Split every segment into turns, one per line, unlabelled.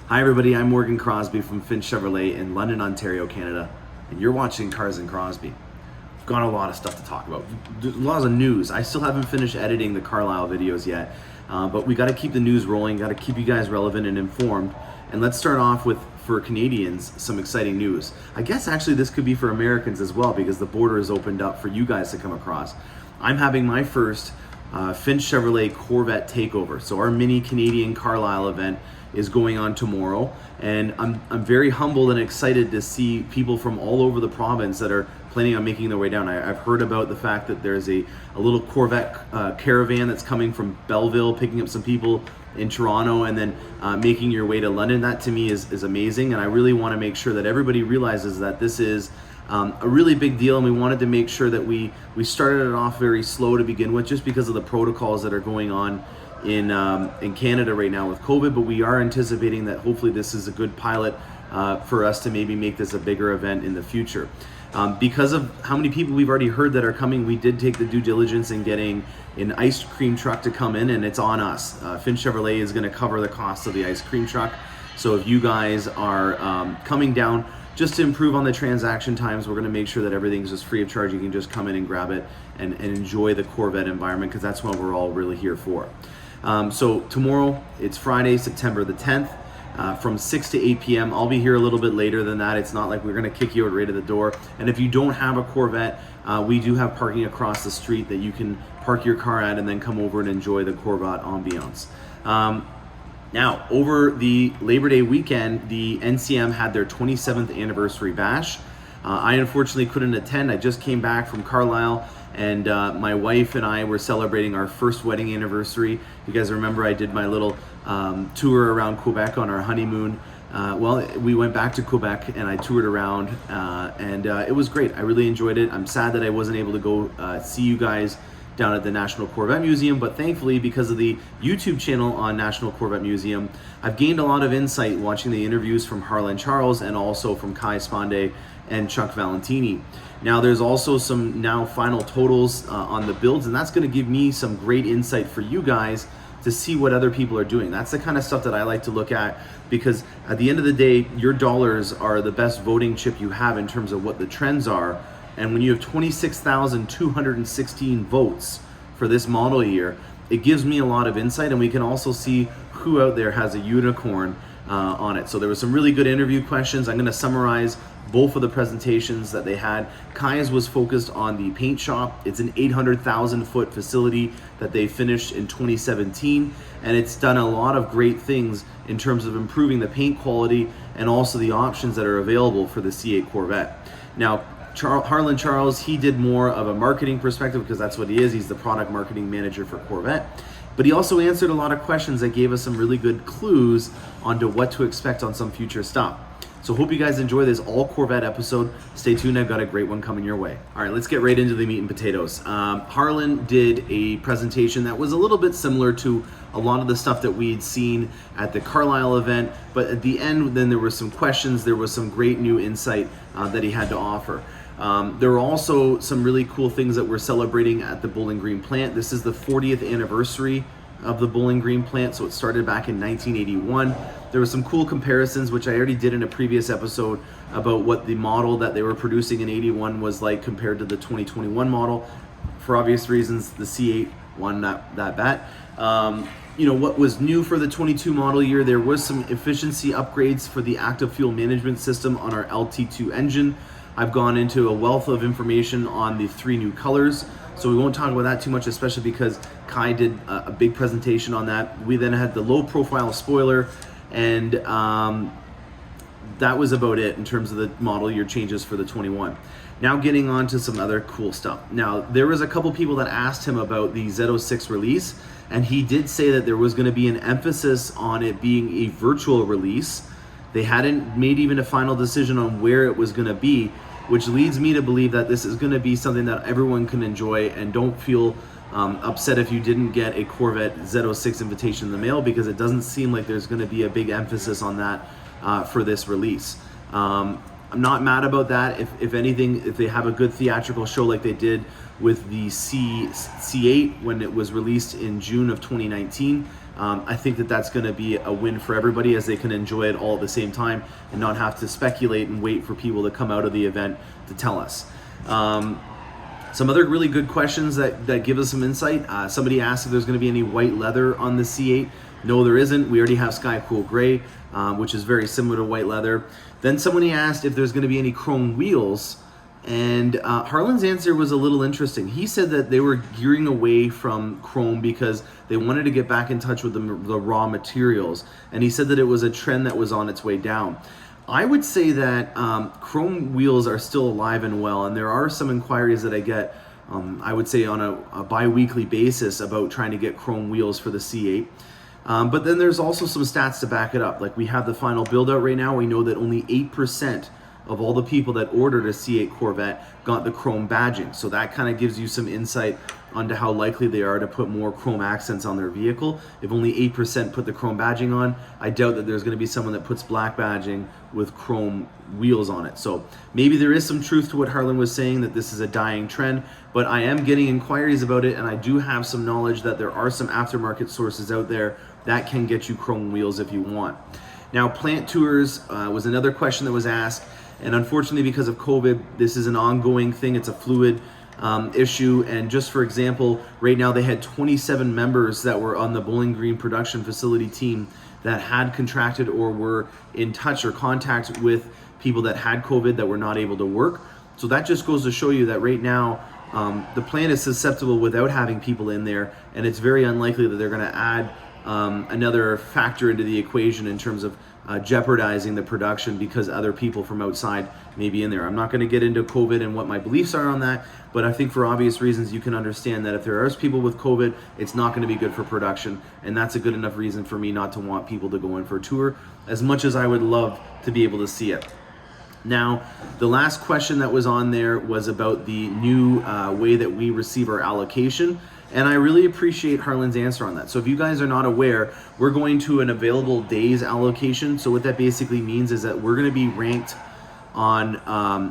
Hi everybody, I'm Morgan Crosbie from Finch Chevrolet in London, Ontario, Canada, and you're watching Cars and Crosbie. We've got a lot of stuff to talk about. There's lots of news. I still haven't finished editing the Carlisle videos yet, but we got to keep the news rolling, got to keep you guys relevant and informed. And let's start off with, for Canadians, some exciting news. I guess actually this could be for Americans as well, because the border is opened up for you guys to come across. I'm having my first Finch Chevrolet Corvette takeover. So our mini Canadian Carlisle event is going on tomorrow, and I'm very humbled and excited to see people from all over the province that are planning on making their way down. I've heard about the fact that there's a little Corvette caravan that's coming from Belleville, picking up some people in Toronto, and then making your way to London. That to me is amazing, and I really want to make sure that everybody realizes that this is a really big deal, and we wanted to make sure that we started it off very slow to begin with, just because of the protocols that are going on in Canada right now with COVID, but we are anticipating that hopefully this is a good pilot for us to maybe make this a bigger event in the future. Because of how many people we've already heard that are coming, we did take the due diligence in getting an ice cream truck to come in, and it's on us. Finch Chevrolet is going to cover the cost of the ice cream truck. So if you guys are coming down, just to improve on the transaction times, we're going to make sure that everything's just free of charge. You can just come in and grab it and enjoy the Corvette environment, because that's what we're all really here for. So tomorrow, it's Friday, September the 10th, from 6 to 8 p.m. I'll be here a little bit later than that. It's not like we're going to kick you out right at the door. And if you don't have a Corvette, we do have parking across the street that you can park your car at and then come over and enjoy the Corvette ambiance. Now, over the Labor Day weekend, the NCM had their 27th anniversary bash. I unfortunately couldn't attend. I just came back from Carlisle, and my wife and I were celebrating our first wedding anniversary. You guys remember I did my little tour around Quebec on our honeymoon. Well, we went back to Quebec and I toured around, and it was great. I really enjoyed it. I'm sad that I wasn't able to go see you guys down at the National Corvette Museum, but thankfully, because of the YouTube channel on National Corvette Museum, I've gained a lot of insight watching the interviews from Harlan Charles and also from Kai Sponde and Chuck Valentini. Now, there's also some now final totals on the builds, and that's going to give me some great insight for you guys to see what other people are doing. That's the kind of stuff that I like to look at, because at the end of the day, your dollars are the best voting chip you have in terms of what the trends are. And when you have 26,216 votes for this model year, it gives me a lot of insight, and we can also see who out there has a unicorn on it. So there were some really good interview questions. I'm going to summarize both of the presentations that they had. Kai's was focused on the paint shop. It's an 800,000 foot facility that they finished in 2017, and it's done a lot of great things in terms of improving the paint quality and also the options that are available for the C8 Corvette. Now, Harlan Charles, he did more of a marketing perspective, because that's what he is. He's the product marketing manager for Corvette. But he also answered a lot of questions that gave us some really good clues onto what to expect on some future stuff. So hope you guys enjoy this all Corvette episode. Stay tuned, I've got a great one coming your way. All right, let's get right into the meat and potatoes. Harlan did a presentation that was a little bit similar to a lot of the stuff that we'd seen at the Carlisle event, but at the end, then there were some questions, there was some great new insight that he had to offer. There were also some really cool things that we're celebrating at the Bowling Green plant. This is the 40th anniversary of the Bowling Green plant, so it started back in 1981. There were some cool comparisons, which I already did in a previous episode, about what the model that they were producing in 81 was like compared to the 2021 model. For obvious reasons, the C8 won that bet. You know, what was new for the 22 model year, there was some efficiency upgrades for the active fuel management system on our LT2 engine. I've gone into a wealth of information on the 3 new colors, so we won't talk about that too much, especially because Kai did a big presentation on that. We then had the low profile spoiler, and that was about it in terms of the model year changes for the 21. Now getting on to some other cool stuff. Now, there was a couple people that asked him about the Z06 release, and he did say that there was going to be an emphasis on it being a virtual release. They hadn't made even a final decision on where it was going to be, which leads me to believe that this is going to be something that everyone can enjoy, and don't feel upset if you didn't get a Corvette Z06 invitation in the mail, because it doesn't seem like there's going to be a big emphasis on that for this release. I'm not mad about that. If anything, if they have a good theatrical show like they did with the C8 when it was released in June of 2019, I think that that's going to be a win for everybody, as they can enjoy it all at the same time and not have to speculate and wait for people to come out of the event to tell us. Some other really good questions that give us some insight. Somebody asked if there's going to be any white leather on the C8. No, there isn't. We already have Sky Cool Gray, which is very similar to white leather. Then somebody asked if there's going to be any chrome wheels. And Harlan's answer was a little interesting. He said that they were gearing away from chrome because they wanted to get back in touch with the raw materials. And he said that it was a trend that was on its way down. I would say that chrome wheels are still alive and well, and there are some inquiries that I get, I would say on a bi-weekly basis, about trying to get chrome wheels for the C8. But then there's also some stats to back it up. Like, we have the final build out right now. We know that only 8% of all the people that ordered a C8 Corvette got the chrome badging. So that kind of gives you some insight onto how likely they are to put more chrome accents on their vehicle. If only 8% put the chrome badging on, I doubt that there's going to be someone that puts black badging with chrome wheels on it. So maybe there is some truth to what Harlan was saying, that this is a dying trend, but I am getting inquiries about it, and I do have some knowledge that there are some aftermarket sources out there that can get you chrome wheels if you want. Now, plant tours was another question that was asked. And unfortunately, because of COVID, this is an ongoing thing. It's a fluid issue. And just for example, right now they had 27 members that were on the Bowling Green production facility team that had contracted or were in touch or contact with people that had COVID that were not able to work. So that just goes to show you that right now, the plant is susceptible without having people in there. And it's very unlikely that they're going to add another factor into the equation in terms of jeopardizing the production because other people from outside may be in there. I'm not going to get into COVID and what my beliefs are on that, but I think for obvious reasons you can understand that if there are people with COVID, it's not going to be good for production, and that's a good enough reason for me not to want people to go in for a tour, as much as I would love to be able to see it. Now, the last question that was on there was about the new way that we receive our allocation. And I really appreciate Harlan's answer on that. So if you guys are not aware, we're going to an available days allocation. So what that basically means is that we're going to be ranked on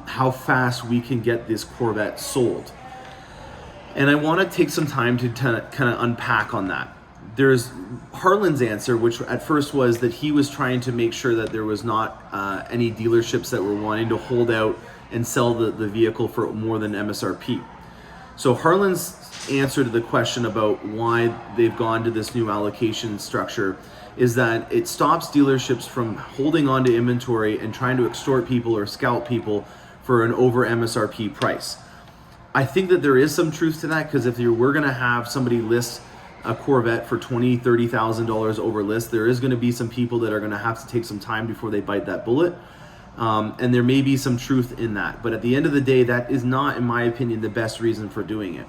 how fast we can get this Corvette sold. And I want to take some time to kind of unpack on that. There's Harlan's answer, which at first was that he was trying to make sure that there was not any dealerships that were wanting to hold out and sell the vehicle for more than MSRP. So Harlan's answer to the question about why they've gone to this new allocation structure is that it stops dealerships from holding on to inventory and trying to extort people or scalp people for an over MSRP price. I think that there is some truth to that, because if you were going to have somebody list a Corvette for $20,000, $30,000 over list, there is going to be some people that are going to have to take some time before they bite that bullet. And there may be some truth in that. But at the end of the day, that is not, in my opinion, the best reason for doing it.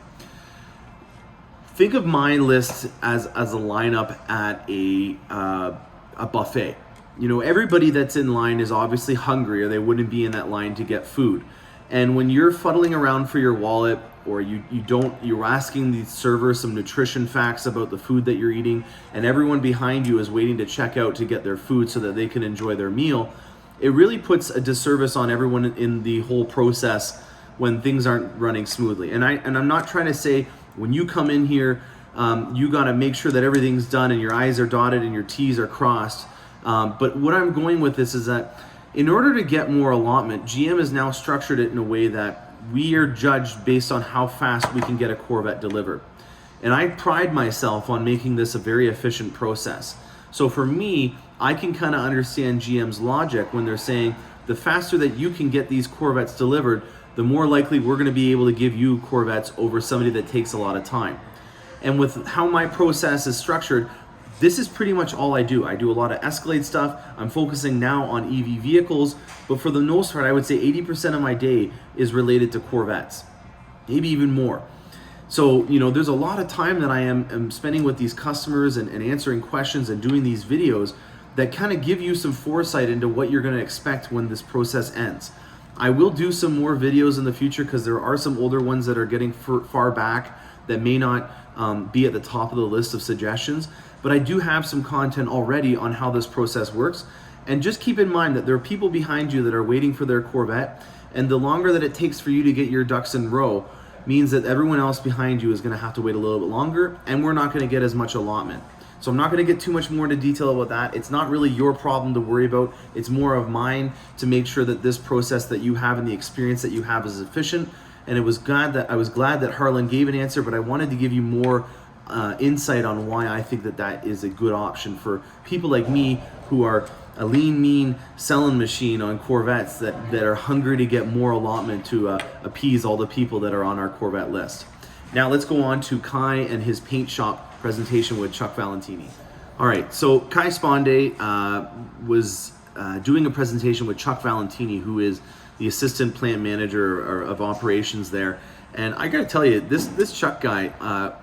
Think of my list as a lineup at a buffet. You know, everybody that's in line is obviously hungry, or they wouldn't be in that line to get food. And when you're fuddling around for your wallet, or you're asking the server some nutrition facts about the food that you're eating, and everyone behind you is waiting to check out to get their food so that they can enjoy their meal, it really puts a disservice on everyone in the whole process when things aren't running smoothly. And I'm not trying to say when you come in here, you got to make sure that everything's done and your I's are dotted and your T's are crossed. But what I'm going with this is that in order to get more allotment, GM has now structured it in a way that we are judged based on how fast we can get a Corvette delivered. And I pride myself on making this a very efficient process. So for me, I can kind of understand GM's logic when they're saying the faster that you can get these Corvettes delivered, the more likely we're going to be able to give you Corvettes over somebody that takes a lot of time. And with how my process is structured, this is pretty much all I do. I do a lot of Escalade stuff. I'm focusing now on EV vehicles, but for the most part, I would say 80% of my day is related to Corvettes, maybe even more. So, you know, there's a lot of time that I am spending with these customers and answering questions and doing these videos that kind of give you some foresight into what you're going to expect when this process ends. I will do some more videos in the future because there are some older ones that are getting far back that may not be at the top of the list of suggestions, but I do have some content already on how this process works. And just keep in mind that there are people behind you that are waiting for their Corvette, and the longer that it takes for you to get your ducks in row means that everyone else behind you is going to have to wait a little bit longer, and we're not going to get as much allotment. So I'm not going to get too much more into detail about that. It's not really your problem to worry about. It's more of mine to make sure that this process that you have and the experience that you have is efficient. And I was glad that Harlan gave an answer, but I wanted to give you more insight on why I think that that is a good option for people like me who are a lean, mean selling machine on Corvettes that are hungry to get more allotment to appease all the people that are on our Corvette list. Now let's go on to Kai and his paint shop presentation with Chuck Valentini. All right, so Kai Sponde was doing a presentation with Chuck Valentini, who is the assistant plant manager of operations there. And I gotta tell you, this Chuck guy,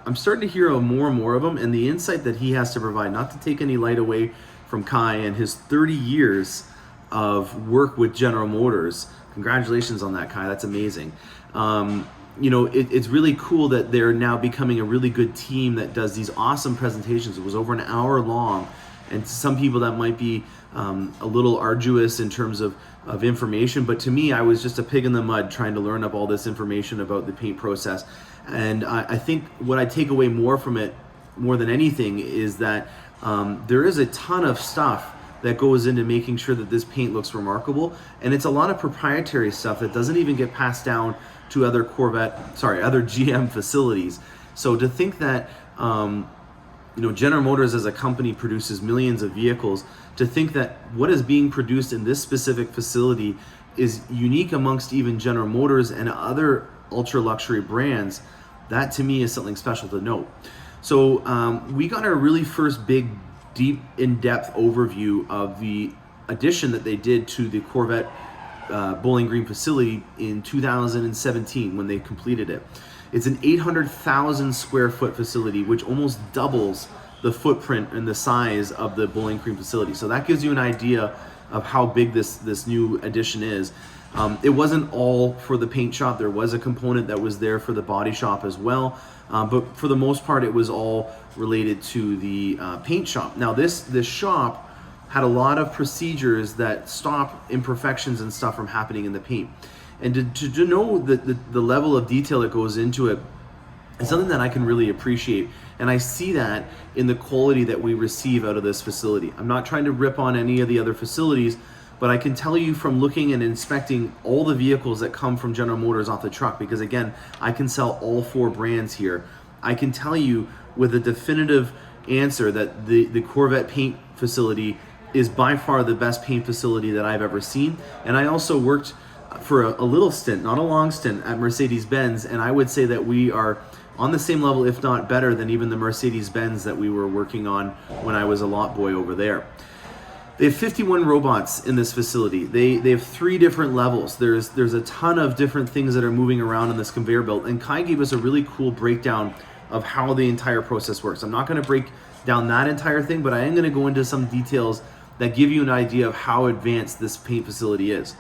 I'm starting to hear more and more of him, and the insight that he has to provide, not to take any light away from Kai and his 30 years of work with General Motors. Congratulations on that, Kai, that's amazing. You know, it's really cool that they're now becoming a really good team that does these awesome presentations. It was over an hour long, and to some people that might be a little arduous in terms of information, but to me, I was just a pig in the mud trying to learn up all this information about the paint process. And I think what I take away more from it, more than anything, is that there is a ton of stuff that goes into making sure that this paint looks remarkable, and it's a lot of proprietary stuff that doesn't even get passed down to other other GM facilities. So to think that you know, General Motors as a company produces millions of vehicles, to think that what is being produced in this specific facility is unique amongst even General Motors and other ultra luxury brands, that to me is something special to note. So we got our really first big, deep, in-depth overview of the addition that they did to the Corvette Bowling Green facility in 2017 when they completed it. It's an 800,000 square foot facility, which almost doubles the footprint and the size of the Bowling Green facility. So that gives you an idea of how big this new addition is. It wasn't all for the paint shop. There was a component that was there for the body shop as well. But for the most part, it was all related to the paint shop. Now this shop had a lot of procedures that stop imperfections and stuff from happening in the paint. And to know the level of detail that goes into it is something that I can really appreciate. And I see that in the quality that we receive out of this facility. I'm not trying to rip on any of the other facilities, but I can tell you from looking and inspecting all the vehicles that come from General Motors off the truck, because again, I can sell all 4 brands here. I can tell you with a definitive answer that the Corvette paint facility is by far the best paint facility that I've ever seen. And I also worked for a little stint, not a long stint, at Mercedes-Benz, and I would say that we are on the same level, if not better, than even the Mercedes-Benz that we were working on when I was a lot boy over there. They have 51 robots in this facility. They have 3 different levels. There's a ton of different things that are moving around in this conveyor belt, and Kai gave us a really cool breakdown of how the entire process works. I'm not going to break down that entire thing, but I am going to go into some details that give you an idea of how advanced this paint facility is.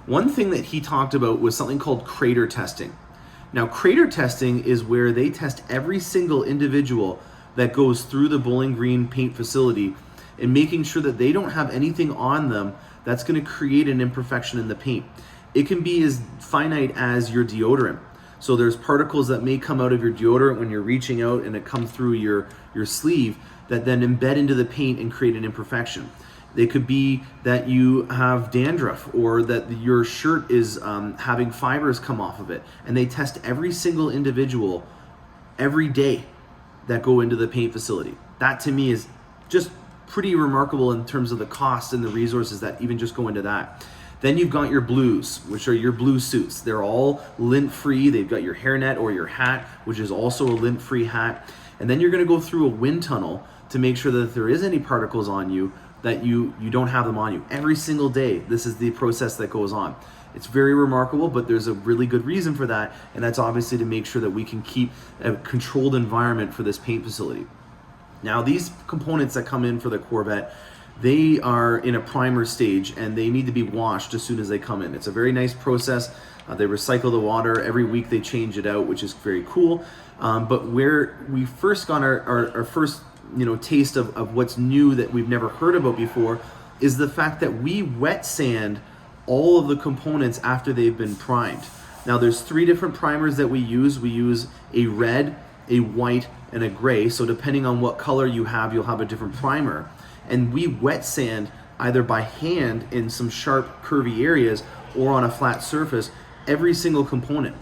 One thing that he talked about was something called crater testing. Now, crater testing is where they test every single individual that goes through the Bowling Green paint facility and making sure that they don't have anything on them that's going to create an imperfection in the paint. It can be as finite as your deodorant. So there's particles that may come out of your deodorant when you're reaching out and it comes through your sleeve that then embed into the paint and create an imperfection. They could be that you have dandruff or that your shirt is having fibers come off of it. And they test every single individual every day that go into the paint facility. That to me is just pretty remarkable in terms of the cost and the resources that even just go into that. Then you've got your blues, which are your blue suits. They're all lint-free. They've got your hairnet or your hat, which is also a lint-free hat. And then you're gonna go through a wind tunnel to make sure that if there is any particles on you, that you don't have them on you. Every single day, this is the process that goes on. It's very remarkable, but there's a really good reason for that, and that's obviously to make sure that we can keep a controlled environment for this paint facility. Now, these components that come in for the Corvette, they are in a primer stage, and they need to be washed as soon as they come in. It's a very nice process. They recycle the water. Every week they change it out, which is very cool. But where we first got our first taste of what's new that we've never heard about before is the fact that we wet sand all of the components after they've been primed. Now there's 3 different primers that we use. We use a red, a white, and a gray. So depending on what color you have, you'll have a different primer. And we wet sand either by hand in some sharp curvy areas or on a flat surface every single component.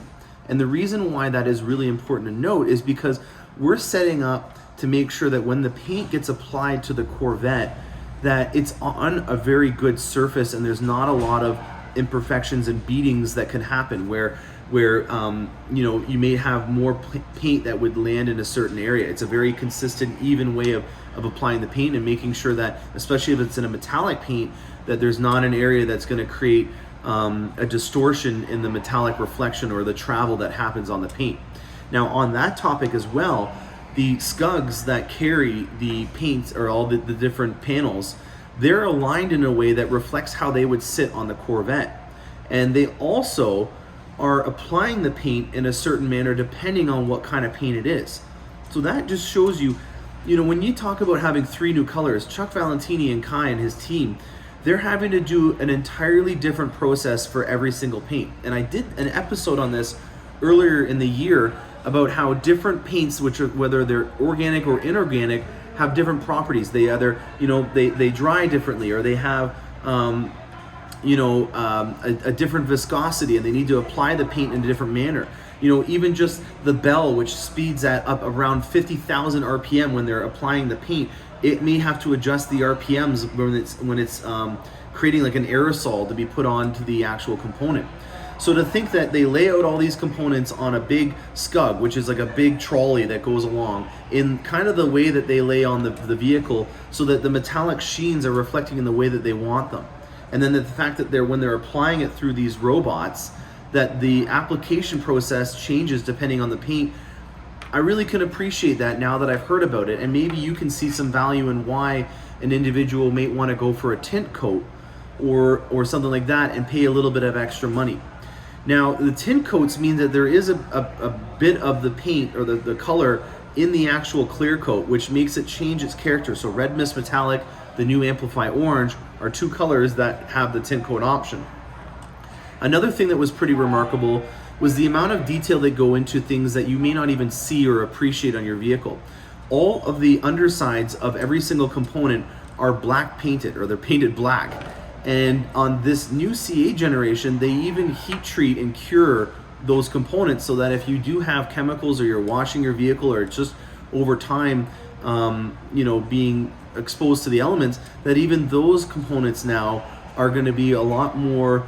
And the reason why that is really important to note is because we're setting up to make sure that when the paint gets applied to the Corvette, that it's on a very good surface and there's not a lot of imperfections and beatings that can happen where you know, you may have more paint that would land in a certain area. It's a very consistent, even way of applying the paint and making sure that, especially if it's in a metallic paint, that there's not an area that's going to create a distortion in the metallic reflection or the travel that happens on the paint. Now, on that topic as well, the scugs that carry the paint or all the different panels, they're aligned in a way that reflects how they would sit on the Corvette. And they also are applying the paint in a certain manner depending on what kind of paint it is. So that just shows you, you know, when you talk about having 3 new colors, Chuck Valentini and Kai and his team, they're having to do an entirely different process for every single paint. And I did an episode on this earlier in the year about how different paints, which are, whether they're organic or inorganic, have different properties. They either, you know, they dry differently, or they have you know, a different viscosity, and they need to apply the paint in a different manner. You know, even just the bell, which speeds at up around 50,000 RPM when they're applying the paint, it may have to adjust the RPMs when it's creating like an aerosol to be put onto the actual component. So to think that they lay out all these components on a big scug, which is like a big trolley that goes along, in kind of the way that they lay on the vehicle, so that the metallic sheens are reflecting in the way that they want them. And then the fact that when they're applying it through these robots, that the application process changes depending on the paint. I really can appreciate that now that I've heard about it, and maybe you can see some value in why an individual may want to go for a tint coat or something like that and pay a little bit of extra money. Now, the tint coats mean that there is a bit of the paint or the color in the actual clear coat, which makes it change its character. So Red Mist Metallic, the new Amplify Orange, are 2 colors that have the tint coat option. Another thing that was pretty remarkable was the amount of detail that go into things that you may not even see or appreciate on your vehicle. All of the undersides of every single component are black painted, or they're painted black. And on this new C8 generation, they even heat treat and cure those components so that if you do have chemicals, or you're washing your vehicle, or just over time, you know, being exposed to the elements, that even those components now are going to be a lot more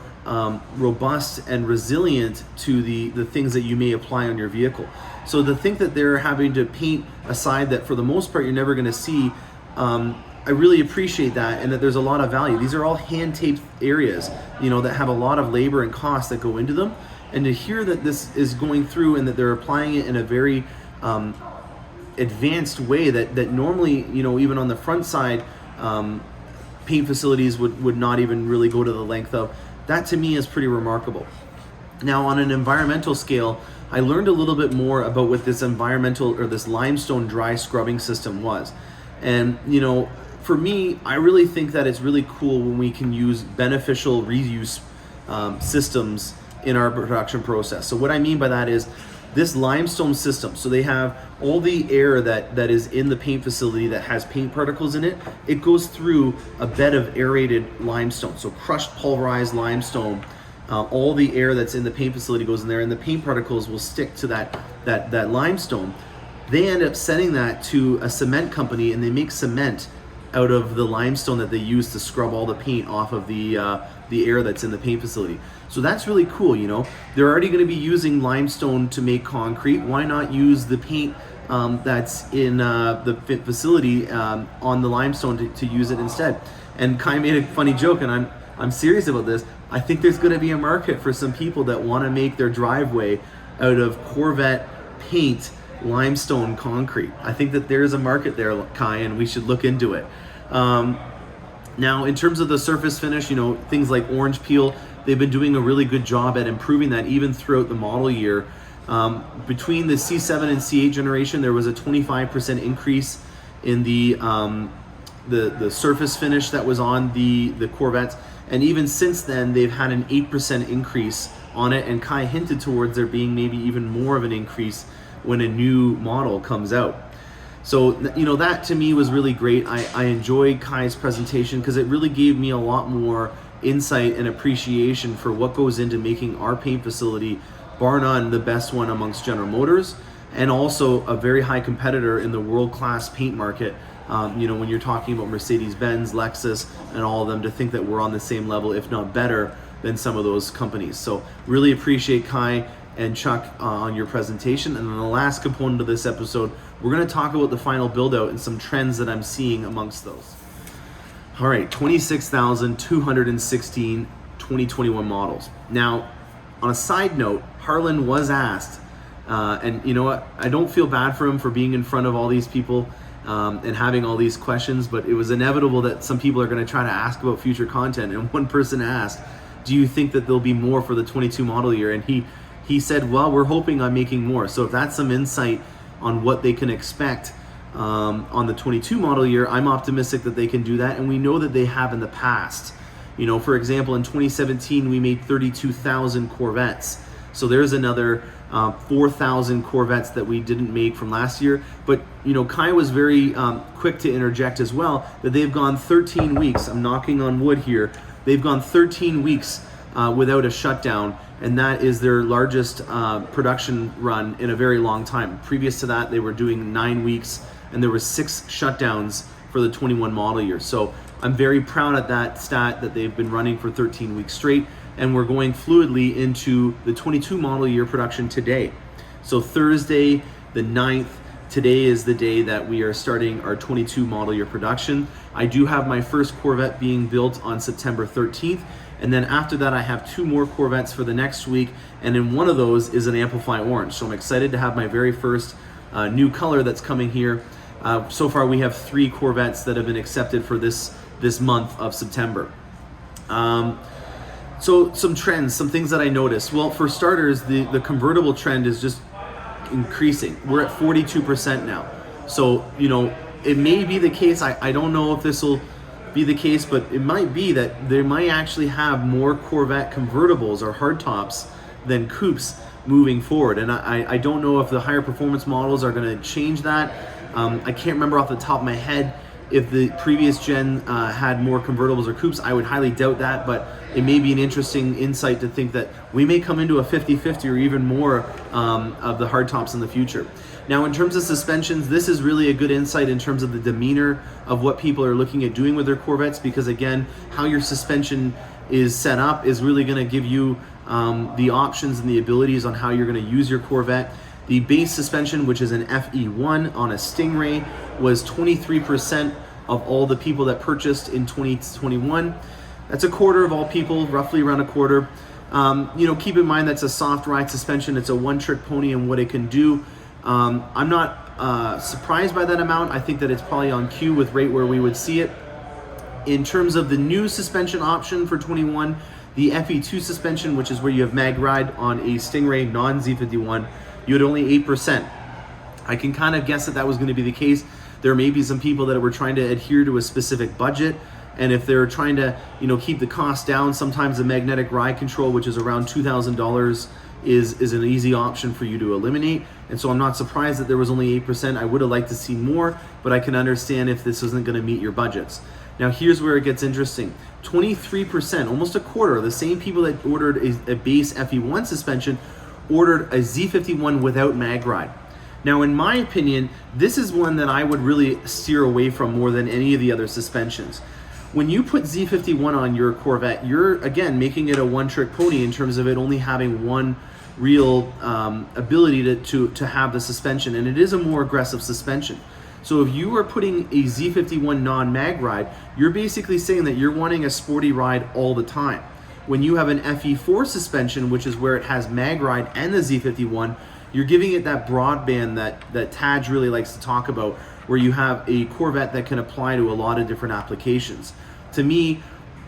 robust and resilient to the things that you may apply on your vehicle. So to think that they're having to paint a side that for the most part you're never going to see, I really appreciate that, and that there's a lot of value. These are all hand taped areas, you know, that have a lot of labor and cost that go into them. And to hear that this is going through and that they're applying it in a very advanced way that normally, you know, even on the front side, paint facilities would not even really go to the length of, that to me is pretty remarkable. Now, on an environmental scale, I learned a little bit more about what this environmental, or this limestone dry scrubbing system was. And, you know, for me, I really think that it's really cool when we can use beneficial reuse systems in our production process. So what I mean by that is this limestone system. So they have all the air that is in the paint facility that has paint particles in it. It goes through a bed of aerated limestone. So crushed pulverized limestone. All the air that's in the paint facility goes in there, and the paint particles will stick to that limestone. They end up sending that to a cement company, and they make cement out of the limestone that they use to scrub all the paint off of the air that's in the paint facility. So that's really cool, you know. They're already going to be using limestone to make concrete. Why not use the paint that's in the facility on the limestone to use it instead? And Kai made a funny joke, and I'm serious about this. I think there's going to be a market for some people that want to make their driveway out of Corvette paint limestone concrete. I think that there's a market there, Kai, and we should look into it. Now, in terms of the surface finish, you know, things like orange peel, they've been doing a really good job at improving that even throughout the model year. Between the C7 and C8 generation, there was a 25% increase in the surface finish that was on the Corvettes. And even since then, they've had an 8% increase on it. And Kai hinted towards there being maybe even more of an increase when a new model comes out. So, that to me was really great. I enjoyed Kai's presentation because it really gave me a lot more insight and appreciation for what goes into making our paint facility, bar none, the best one amongst General Motors, and also a very high competitor in the world-class paint market. When you're talking about Mercedes-Benz, Lexus, and all of them, to think that we're on the same level, if not better, than some of those companies. So really appreciate Kai and Chuck on your presentation. And then the last component of this episode, we're going to talk about the final build out and some trends that I'm seeing amongst those. All right, 26,216 2021 models. Now, on a side note, Harlan was asked, and you know what, I don't feel bad for him for being in front of all these people and having all these questions, but it was inevitable that some people are going to try to ask about future content. And one person asked, do you think that there'll be more for the 22 model year? And he said, well, we're hoping on making more. So if that's some insight on what they can expect on the 22 model year, I'm optimistic that they can do that. And we know that they have in the past. For example, in 2017, we made 32,000 Corvettes. So there's another 4,000 Corvettes that we didn't make from last year. But, Kai was very quick to interject as well that they've gone 13 weeks. I'm knocking on wood here. They've gone 13 weeks without a shutdown, and that is their largest production run in a very long time. Previous to that, they were doing 9 weeks, and there were 6 shutdowns for the 21 model year. So I'm very proud of that stat that they've been running for 13 weeks straight, and we're going fluidly into the 22 model year production today. So Thursday, the 9th, today is the day that we are starting our 22 model year production. I do have my first Corvette being built on September 13th. And then after that, I have 2 more Corvettes for the next week. And in one of those is an Amplify Orange. So I'm excited to have my very first new color that's coming here. So far, we have 3 Corvettes that have been accepted for this month of September. So some trends, some things that I noticed. Well, for starters, the convertible trend is just increasing. We're at 42% now. So, it may be the case. I don't know if this will be the case, but it might be that they might actually have more Corvette convertibles or hardtops than coupes moving forward. And I don't know if the higher performance models are going to change that. I can't remember off the top of my head if the previous gen had more convertibles or coupes. I would highly doubt that, but it may be an interesting insight to think that we may come into a 50-50 or even more of the hardtops in the future. Now, in terms of suspensions, this is really a good insight in terms of the demeanor of what people are looking at doing with their Corvettes, because again, how your suspension is set up is really going to give you the options and the abilities on how you're going to use your Corvette. The base suspension, which is an FE1 on a Stingray, was 23% of all the people that purchased in 2021. That's a quarter of all people, roughly around a quarter. Keep in mind that's a soft ride suspension. It's a one-trick pony and what it can do. I'm not surprised by that amount. I think that it's probably on cue with right where we would see it. In terms of the new suspension option for 21, the FE2 suspension, which is where you have mag ride on a Stingray non-Z51, you had only 8%. I can kind of guess that was going to be the case. There may be some people that were trying to adhere to a specific budget, and if they're trying to, keep the cost down, sometimes the magnetic ride control, which is around $2,000, is an easy option for you to eliminate. And so I'm not surprised that there was only 8%. I would have liked to see more, but I can understand if this isn't going to meet your budgets. Now here's where it gets interesting. 23%, almost a quarter, the same people that ordered a base FE1 suspension ordered a Z51 without mag ride. Now, in my opinion, this is one that I would really steer away from more than any of the other suspensions. When you put Z51 on your Corvette, you're, again, making it a one-trick pony in terms of it only having one real ability to have the suspension, and it is a more aggressive suspension. So if you are putting a Z51 non-mag ride, you're basically saying that you're wanting a sporty ride all the time. When you have an FE4 suspension, which is where it has mag ride and the Z51, you're giving it that broadband that Taj really likes to talk about, where you have a Corvette that can apply to a lot of different applications. To me,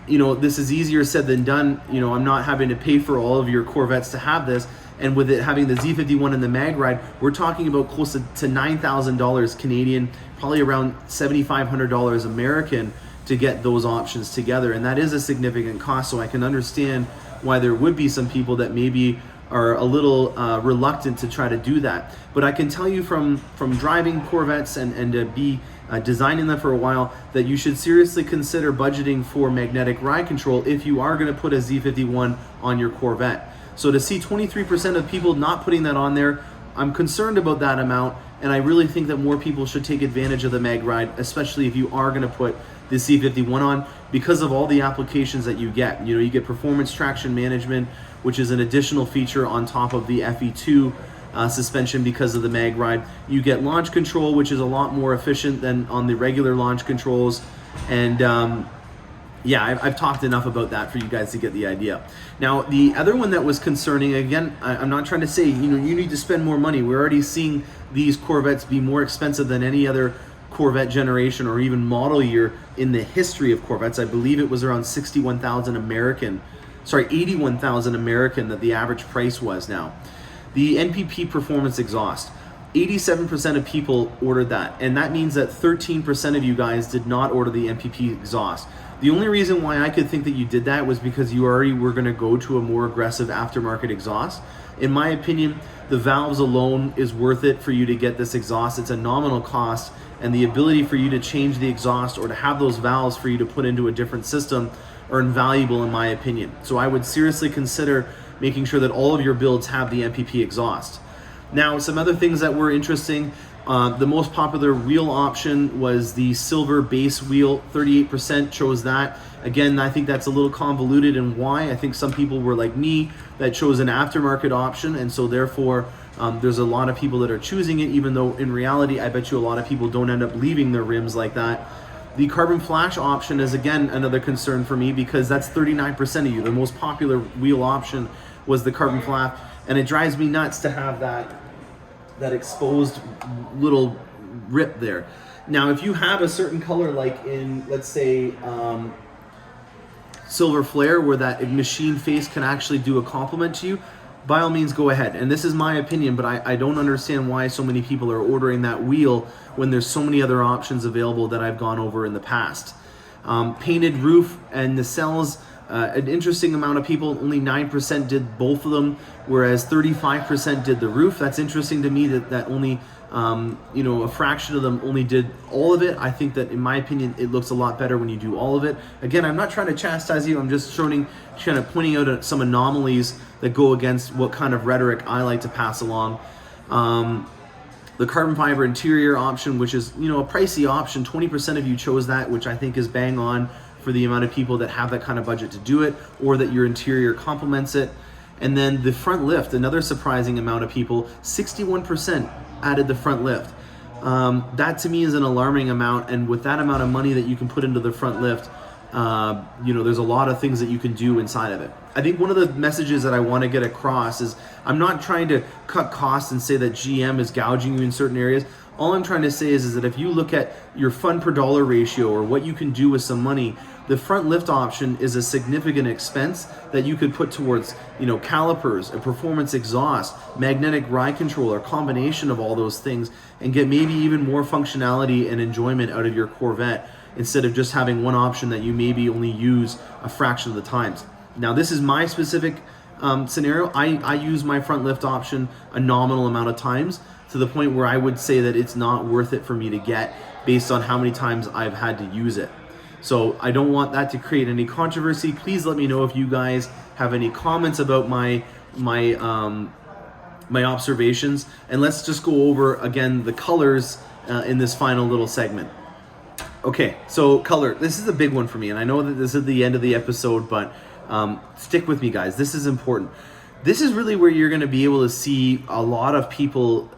this is easier said than done. I'm not having to pay for all of your Corvettes to have this. And with it having the Z51 and the mag ride, we're talking about close to $9,000 Canadian, probably around $7,500 American to get those options together. And that is a significant cost. So I can understand why there would be some people that maybe are a little reluctant to try to do that. But I can tell you from driving Corvettes and to be designing them for a while, that you should seriously consider budgeting for magnetic ride control if you are going to put a Z51 on your Corvette. So to see 23% of people not putting that on there, I'm concerned about that amount, and I really think that more people should take advantage of the mag ride, especially if you are going to put the Z51 on, because of all the applications that you get. You know, you get performance traction management, which is an additional feature on top of the FE2 suspension because of the mag ride. You get launch control, which is a lot more efficient than on the regular launch controls. And yeah, I've talked enough about that for you guys to get the idea. Now, the other one that was concerning, again, I'm not trying to say, you know, you need to spend more money. We're already seeing these Corvettes be more expensive than any other Corvette generation or even model year in the history of Corvettes. I believe it was around 81,000 American that the average price was now. The NPP performance exhaust, 87% of people ordered that, and that means that 13% of you guys did not order the NPP exhaust. The only reason why I could think that you did that was because you already were going to go to a more aggressive aftermarket exhaust. In my opinion, the valves alone is worth it for you to get this exhaust. It's a nominal cost, and the ability for you to change the exhaust or to have those valves for you to put into a different system are invaluable in my opinion. So I would seriously consider making sure that all of your builds have the NPP exhaust. Now, some other things that were interesting. The most popular wheel option was the silver base wheel. 38% chose that. Again, I think that's a little convoluted, and why? I think some people were like me that chose an aftermarket option, and so therefore there's a lot of people that are choosing it, even though in reality I bet you a lot of people don't end up leaving their rims like that. The carbon flash option is again another concern for me, because that's 39% of you. The most popular wheel option was the carbon flash, and it drives me nuts to have that exposed little rip there. Now, if you have a certain color, like in, let's say, Silver Flare, where that machine face can actually do a compliment to you, by all means go ahead. And this is my opinion, but I don't understand why so many people are ordering that wheel when there's so many other options available that I've gone over in the past. Painted roof and nacelles, an interesting amount of people, only 9% did both of them, whereas 35% did the roof. That's interesting to me that only a fraction of them only did all of it. I think that, in my opinion, it looks a lot better when you do all of it. Again, I'm not trying to chastise you. I'm just kind of pointing out some anomalies that go against what kind of rhetoric I like to pass along. The carbon fiber interior option, which is, you know, a pricey option, 20% of you chose that, which I think is bang on for the amount of people that have that kind of budget to do it, or that your interior complements it. And then the front lift, another surprising amount of people, 61% added the front lift. That to me is an alarming amount, and with that amount of money that you can put into the front lift, there's a lot of things that you can do inside of it. I think one of the messages that I want to get across is I'm not trying to cut costs and say that GM is gouging you in certain areas. All I'm trying to say is that if you look at your fund per dollar ratio, or what you can do with some money, the front lift option is a significant expense that you could put towards, calipers, a performance exhaust, magnetic ride control, or combination of all those things, and get maybe even more functionality and enjoyment out of your Corvette, instead of just having one option that you maybe only use a fraction of the times. Now, this is my specific scenario. I use my front lift option a nominal amount of times, to the point where I would say that it's not worth it for me to get, based on how many times I've had to use it. So I don't want that to create any controversy. Please let me know if you guys have any comments about my observations, and let's just go over again the colors in this final little segment. Okay, so color. This is a big one for me, and I know that this is the end of the episode, but stick with me, guys. This is important. This is really where you're going to be able to see a lot of people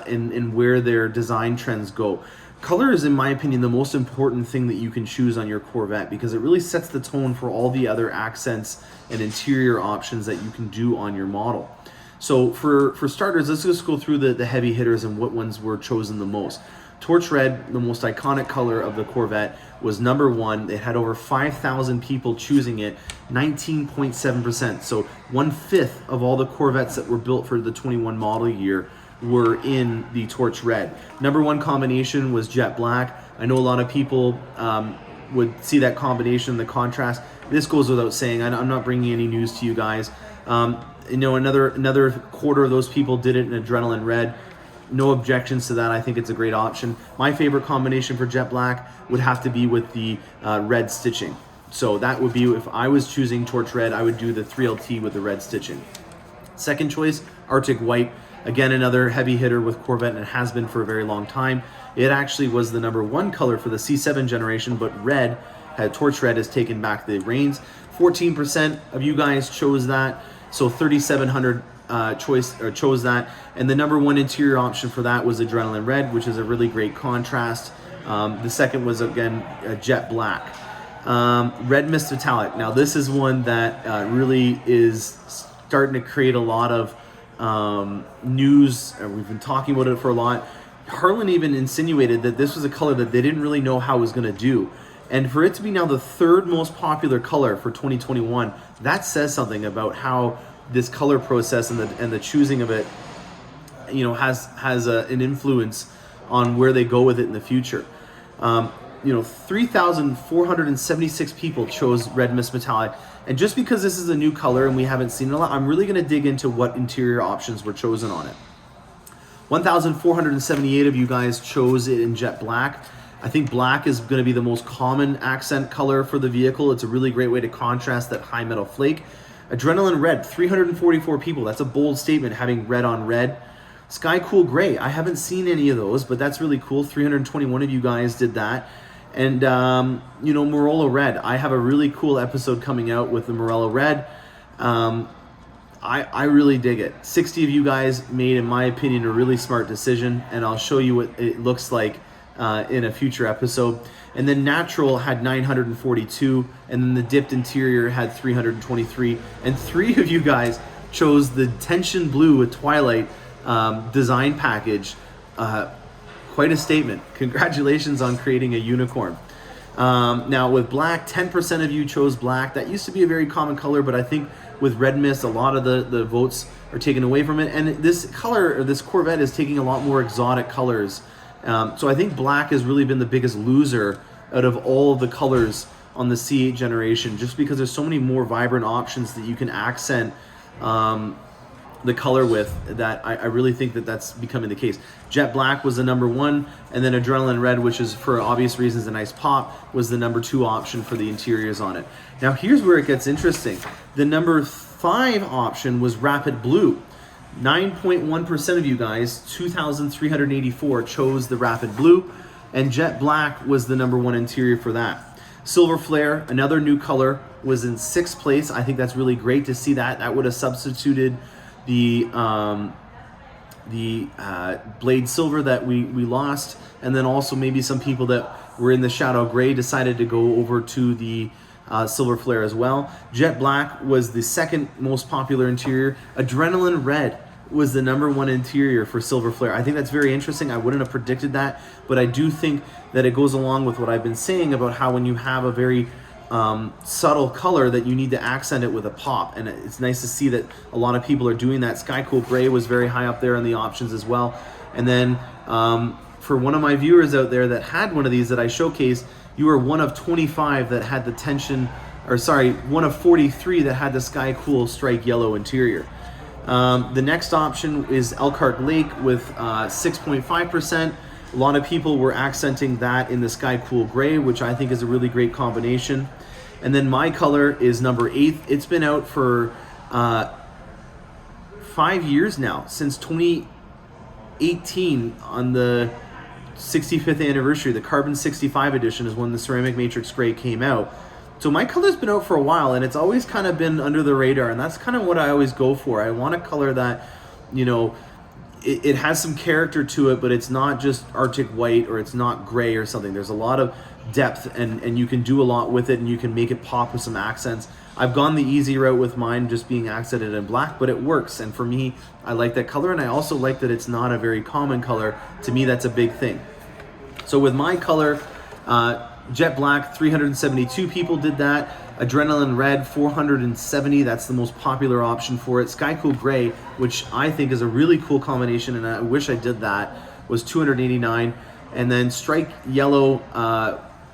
in where their design trends go. Color is, in my opinion, the most important thing that you can choose on your Corvette, because it really sets the tone for all the other accents and interior options that you can do on your model. So for starters, let's just go through the heavy hitters and what ones were chosen the most. Torch Red, the most iconic color of the Corvette, was number one. It had over 5,000 people choosing it, 19.7%. So 1/5 of all the Corvettes that were built for the 21 model year were in the Torch Red. Number one combination was Jet Black. I know a lot of people would see that combination, the contrast. This goes without saying. I'm not bringing any news to you guys. Another quarter of those people did it in Adrenaline Red. No objections to that. I think it's a great option. My favorite combination for jet black would have to be with the red stitching. So that would be, if I was choosing Torch Red, I would do the 3LT with the red stitching. Second choice, Arctic White. Again, another heavy hitter with Corvette, and it has been for a very long time. It actually was the #1 color for the C7 generation, but red, Torch Red, has taken back the reins. 14% of you guys chose that, so 3,700 chose that, and the #1 interior option for that was Adrenaline Red, which is a really great contrast. The second was, again, Jet Black. Red Mist Metallic. Now this is one that really is starting to create a lot of news. We've been talking about it for a lot. Harlan even insinuated that this was a color that they didn't really know how it was going to do. And for it to be now the 3rd most popular color for 2021, that says something about how this color process and the choosing of it, has an influence on where they go with it in the future. 3,476 people chose Red Mist Metallic. And just because this is a new color and we haven't seen it a lot, I'm really going to dig into what interior options were chosen on it. 1,478 of you guys chose it in Jet Black. I think black is going to be the most common accent color for the vehicle. It's a really great way to contrast that high metal flake. Adrenaline Red, 344 people. That's a bold statement, having red on red. Sky Cool Gray, I haven't seen any of those, but that's really cool. 321 of you guys did that. And, Morello Red. I have a really cool episode coming out with the Morello Red. I really dig it. 60 of you guys made, in my opinion, a really smart decision, and I'll show you what it looks like in a future episode. And then Natural had 942, and then the Dipped Interior had 323. And 3 of you guys chose the Tension Blue with Twilight design package. Quite a statement. Congratulations on creating a unicorn. Now with black, 10% of you chose black. That used to be a very common color, but I think with Red Mist, a lot of the votes are taken away from it. And this color, or this Corvette, is taking a lot more exotic colors. So I think black has really been the biggest loser out of all of the colors on the C8 generation, just because there's so many more vibrant options that you can accent the color with, that I really think that that's becoming the case. Jet Black was the #1, and then Adrenaline Red, which is for obvious reasons a nice pop, was the #2 option for the interiors on it. Now here's where it gets interesting. The #5 option was Rapid Blue. 9.1% of you guys, 2,384, chose the Rapid Blue, and Jet Black was the #1 interior for that. Silver Flare, another new color, was in 6th place. I think that's really great to see that. That would have substituted the Blade Silver that we lost, and then also maybe some people that were in the Shadow Gray decided to go over to the Silver Flare as well. Jet Black was the 2nd most popular interior. Adrenaline Red was the #1 interior for Silver Flare. I think that's very interesting. I wouldn't have predicted that, but I do think that it goes along with what I've been saying about how when you have a very subtle color, that you need to accent it with a pop, and it's nice to see that a lot of people are doing that. Sky Cool Gray was very high up there in the options as well. And then for one of my viewers out there that had one of these that I showcased, you were one of 25 that had the one of 43 that had the Sky Cool Strike Yellow interior. The next option is Elkhart Lake with 6.5%. A lot of people were accenting that in the Sky Cool Gray, which I think is a really great combination. And then my color is #8. It's been out for 5 years now, since 2018 on the 65th anniversary. The Carbon 65 edition is when the Ceramic Matrix Gray came out. So my color's been out for a while, and it's always kind of been under the radar, and that's kind of what I always go for. I want a color that, it has some character to it, but it's not just Arctic White, or it's not gray or something. There's a lot of depth, and you can do a lot with it, and you can make it pop with some accents. I've gone the easy route with mine, just being accented in black, but it works. And for me, I like that color, and I also like that it's not a very common color. To me, that's a big thing. So with my color, Jet Black, 372 people did that. Adrenaline Red, 470, that's the most popular option for it. Sky Cool Gray, which I think is a really cool combination, and I wish I did that, was 289. And then Strike Yellow,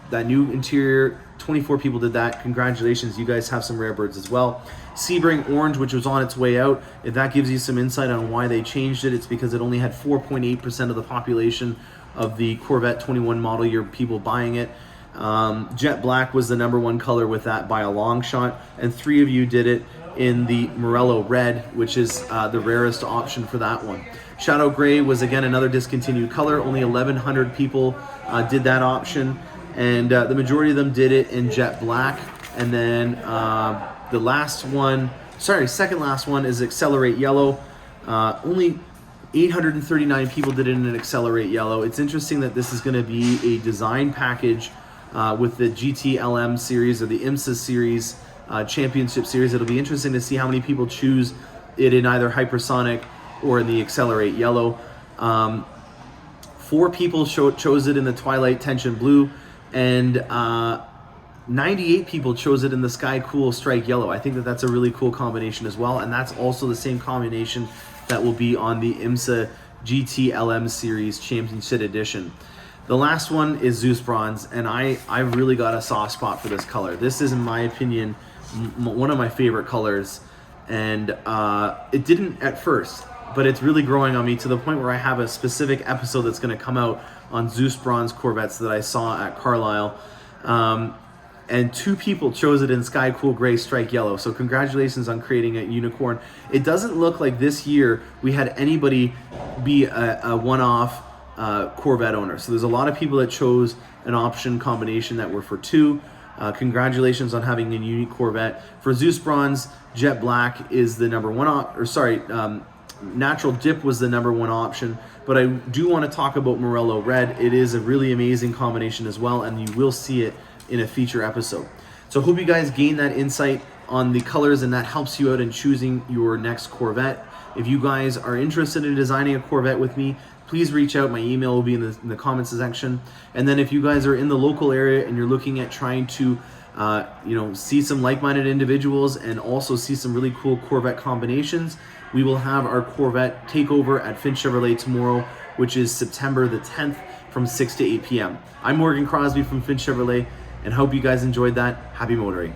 that new interior, 24 people did that. Congratulations, you guys have some rare birds as well. Sebring Orange, which was on its way out. If that gives you some insight on why they changed it, it's because it only had 4.8% of the population of the Corvette 21 model year people buying it. Jet Black was the #1 color with that by a long shot, and 3 of you did it in the Morello Red, which is the rarest option for that one. Shadow Gray was again another discontinued color. Only 1,100 people did that option, and the majority of them did it in Jet Black. And then the last one, second last one is Accelerate Yellow. Only 839 people did it in an Accelerate Yellow. It's interesting that this is going to be a design package with the GTLM series or the IMSA series championship series. It'll be interesting to see how many people choose it in either Hypersonic or in the Accelerate Yellow. 4 people chose it in the Twilight Tension Blue, and 98 people chose it in the Sky Cool Strike Yellow. I think that that's a really cool combination as well, and that's also the same combination that will be on the IMSA GTLM Series Championship Edition. The last one is Zeus Bronze, and I really got a soft spot for this color. This is, in my opinion, one of my favorite colors, and it didn't at first, but it's really growing on me to the point where I have a specific episode that's going to come out on Zeus Bronze Corvettes that I saw at Carlisle. And 2 people chose it in Sky Cool Gray Strike Yellow. So congratulations on creating a unicorn. It doesn't look like this year we had anybody be a one-off Corvette owner. So there's a lot of people that chose an option combination that were for 2. Congratulations on having a unique Corvette. For Zeus Bronze, Jet Black is the #1 Natural Dip was the #1 option, but I do want to talk about Morello Red. It is a really amazing combination as well, and you will see it in a feature episode. So I hope you guys gain that insight on the colors, and that helps you out in choosing your next Corvette. If you guys are interested in designing a Corvette with me, please reach out. My email will be in the comments section. And then if you guys are in the local area and you're looking at trying to see some like-minded individuals and also see some really cool Corvette combinations, we will have our Corvette takeover at Finch Chevrolet tomorrow, which is September the 10th from 6 to 8 p.m. I'm Morgan Crosbie from Finch Chevrolet, and hope you guys enjoyed that. Happy motoring.